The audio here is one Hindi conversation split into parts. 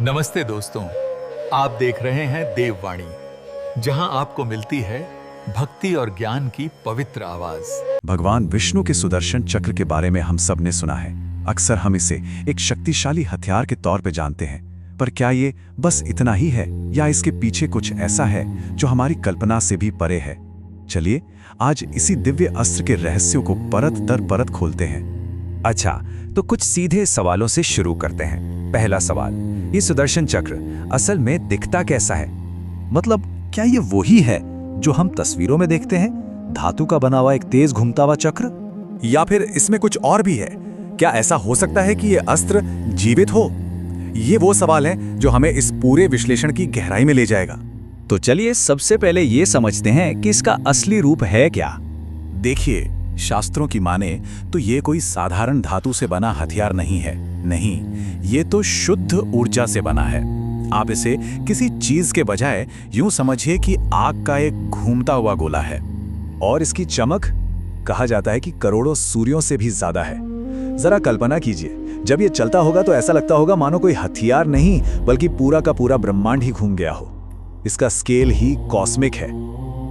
नमस्ते दोस्तों, आप देख रहे हैं देववाणी, जहां आपको मिलती है भक्ति और ज्ञान की पवित्र आवाज। भगवान विष्णु के सुदर्शन चक्र के बारे में हम सब ने सुना है। अक्सर हम इसे एक शक्तिशाली हथियार के तौर पे जानते हैं, पर क्या ये बस इतना ही है या इसके पीछे कुछ ऐसा है जो हमारी कल्पना से भी परे है? चलिए आज इसी दिव्य अस्त्र के रहस्यों को परत दर परत खोलते हैं। अच्छा, तो कुछ सीधे सवालों से शुरू करते हैं। पहला सवाल, ये सुदर्शन चक्र असल में दिखता कैसा है? मतलब क्या ये वही है जो हम तस्वीरों में देखते हैं, धातु का बना हुआ एक तेज घूमता हुआ चक्र? या फिर इसमें कुछ और भी है? क्या ऐसा हो सकता है कि ये अस्त्र जीवित हो? ये वो सवाल है जो हमें इस पूरे विश्लेषण की गहराई में ले जाएगा। तो चलिए सबसे पहले ये समझते हैं कि इसका असली रूप है क्या। देखिए, शास्त्रों की माने तो ये कोई साधारण धातु से बना हथियार नहीं है। नहीं, ये तो शुद्ध ऊर्जा से बना है। आप इसे किसी चीज के बजाय यूं समझिए कि आग का एक घूमता हुआ गोला है, और इसकी चमक कहा जाता है कि करोड़ों सूर्यों से भी ज्यादा है। जरा कल्पना कीजिए, जब ये चलता होगा तो ऐसा लगता होगा मानो कोई हथियार नहीं बल्कि पूरा का पूरा ब्रह्मांड ही घूम गया हो। इसका स्केल ही कॉस्मिक है।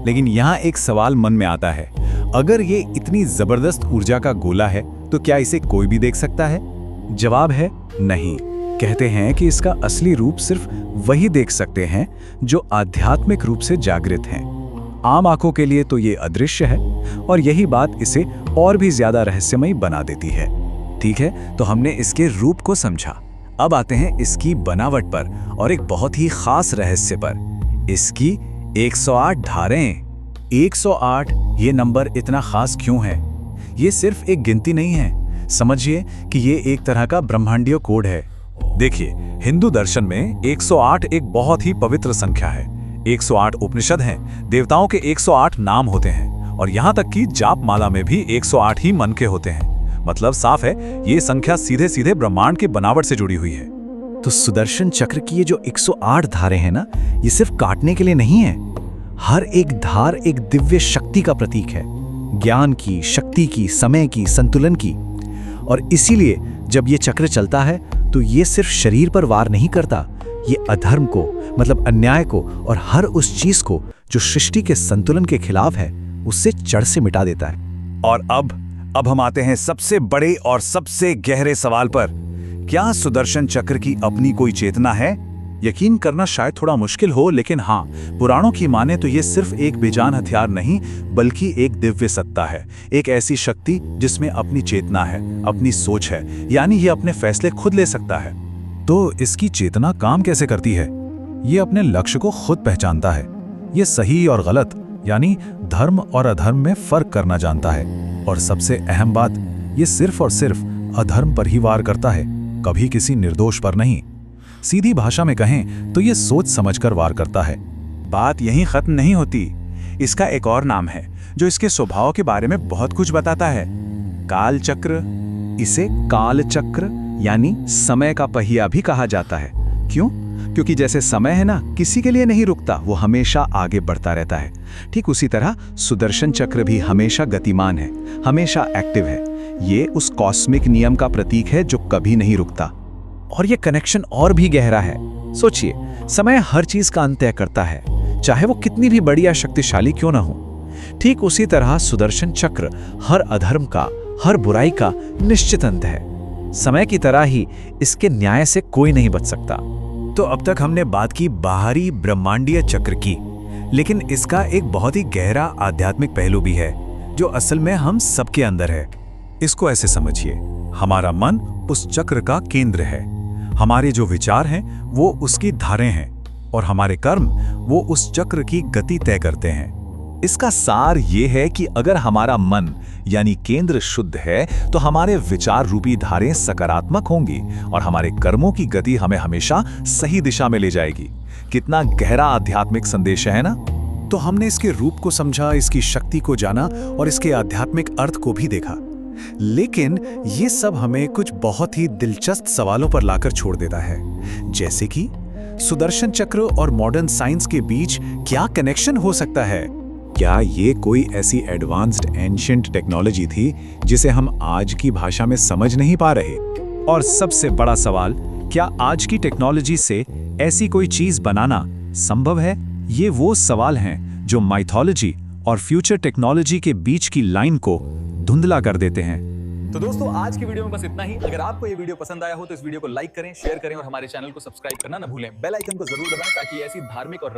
लेकिन यहाँ एक सवाल मन में आता है, अगर ये इतनी जबरदस्त ऊर्जा का गोला है तो क्या इसे कोई भी देख सकता है? जवाब है नहीं। कहते हैं कि इसका असली रूप सिर्फ वही देख सकते हैं जो आध्यात्मिक रूप से जागृत हैं। आम आंखों के लिए तो ये अदृश्य है, और यही बात इसे और भी ज्यादा रहस्यमयी बना देती है। ठीक है, तो हमने इसके रूप को समझा। अब आते हैं इसकी बनावट पर और एक बहुत ही खास रहस्य पर। इसकी 108 धारें। 108 ये नंबर इतना खास क्यों है? ये सिर्फ एक गिनती नहीं है, समझिए कि ये एक तरह का ब्रह्मांडीय कोड है। देखिए, हिंदू दर्शन में 108 एक बहुत ही पवित्र संख्या है। 108 उपनिषद हैं, देवताओं के 108 नाम होते हैं, और यहाँ तक कि जाप माला में भी 108 ही मन के होते हैं। मतलब साफ है, ये संख्या सीधे सीधे ब्रह्मांड की बनावट से जुड़ी हुई है। तो सुदर्शन चक्र की ये जो 108 धारें हैं ना, ये सिर्फ काटने के लिए नहीं है। हर एक धार एक दिव्य शक्ति का प्रतीक है, ज्ञान की, शक्ति की, समय की, संतुलन की। और इसीलिए जब ये चक्र चलता है तो ये सिर्फ शरीर पर वार नहीं करता, ये अधर्म को, मतलब अन्याय को, और हर उस चीज को जो सृष्टि के संतुलन के खिलाफ है, उससे जड़ से मिटा देता है। और अब हम आते हैं सबसे बड़े और सबसे गहरे सवाल पर। क्या सुदर्शन चक्र की अपनी कोई चेतना है? यकीन करना शायद थोड़ा मुश्किल हो, लेकिन हाँ, पुराणों की माने तो ये सिर्फ एक बेजान हथियार नहीं बल्कि एक दिव्य सत्ता है। एक ऐसी शक्ति जिसमें अपनी चेतना है, अपनी सोच है, यानी ये अपने फैसले खुद ले सकता है। तो इसकी चेतना काम कैसे करती है? ये अपने लक्ष्य को खुद पहचानता है। ये सही और गलत, यानी धर्म और अधर्म में फर्क करना जानता है। और सबसे अहम बात, ये सिर्फ और सिर्फ अधर्म पर ही वार करता है, कभी किसी निर्दोष पर नहीं। सीधी भाषा में कहें तो ये सोच समझकर वार करता है। बात यहीं खत्म नहीं होती। इसका एक और नाम है जो इसके स्वभाव के बारे में बहुत कुछ बताता है, काल चक्र। इसे काल चक्र यानी समय का पहिया भी कहा जाता है। क्यों? क्योंकि जैसे समय है ना, किसी के लिए नहीं रुकता, वो हमेशा आगे बढ़ता रहता है। ठीक उसी तरह सुदर्शन चक्र भी हमेशा गतिमान है, हमेशा एक्टिव है। ये उस कॉस्मिक नियम का प्रतीक है जो कभी नहीं रुकता। और ये कनेक्शन और भी गहरा है। सोचिए, समय हर चीज का अंत तय करता है, चाहे वो कितनी भी बड़ी या शक्तिशाली क्यों ना हो। ठीक उसी तरह सुदर्शन चक्र हर अधर्म का, हर बुराई का निश्चित अंत है। समय की तरह ही इसके न्याय से कोई नहीं बच सकता। तो अब तक हमने बात की बाहरी ब्रह्मांडीय चक्र की, लेकिन इसका एक बहुत ही गहरा आध्यात्मिक पहलू भी है जो असल में हम सबके अंदर है। इसको ऐसे समझिए, हमारा मन उस चक्र का केंद्र है। हमारे जो विचार हैं वो उसकी धारें हैं, और हमारे कर्म वो उस चक्र की गति तय करते हैं। इसका सार ये है कि अगर हमारा मन यानी केंद्र शुद्ध है तो हमारे विचार रूपी धारें सकारात्मक होंगी, और हमारे कर्मों की गति हमें हमेशा सही दिशा में ले जाएगी। कितना गहरा आध्यात्मिक संदेश है ना? तो हमने इसके रूप को समझा, इसकी शक्ति को जाना, और इसके आध्यात्मिक अर्थ को भी देखा। लेकिन ये सब हमें कुछ बहुत ही दिलचस्प सवालों पर लाकर छोड़ देता है, जैसे कि सुदर्शन चक्र और मॉडर्न साइंस के बीच क्या कनेक्शन हो सकता है? क्या ये कोई ऐसी एडवांस्ड एंशिएंट टेक्नोलॉजी थी जिसे हम आज की भाषा में समझ नहीं पा रहे? और सबसे बड़ा सवाल, क्या आज की टेक्नोलॉजी से ऐसी कोई चीज बनाना संभव है? ये वो सवाल हैं जो माइथोलॉजी और फ्यूचर टेक्नोलॉजी के बीच की लाइन को धुंधला कर देते हैं। तो दोस्तों आज की वीडियो में बस इतना ही। अगर आपको ये वीडियो पसंद आया हो तो इस वीडियो को लाइक करें, शेयर करें और हमारे चैनल को सब्सक्राइब करना न भूलें। बेल आइकन को जरूर दबाएं ताकि ऐसी धार्मिक और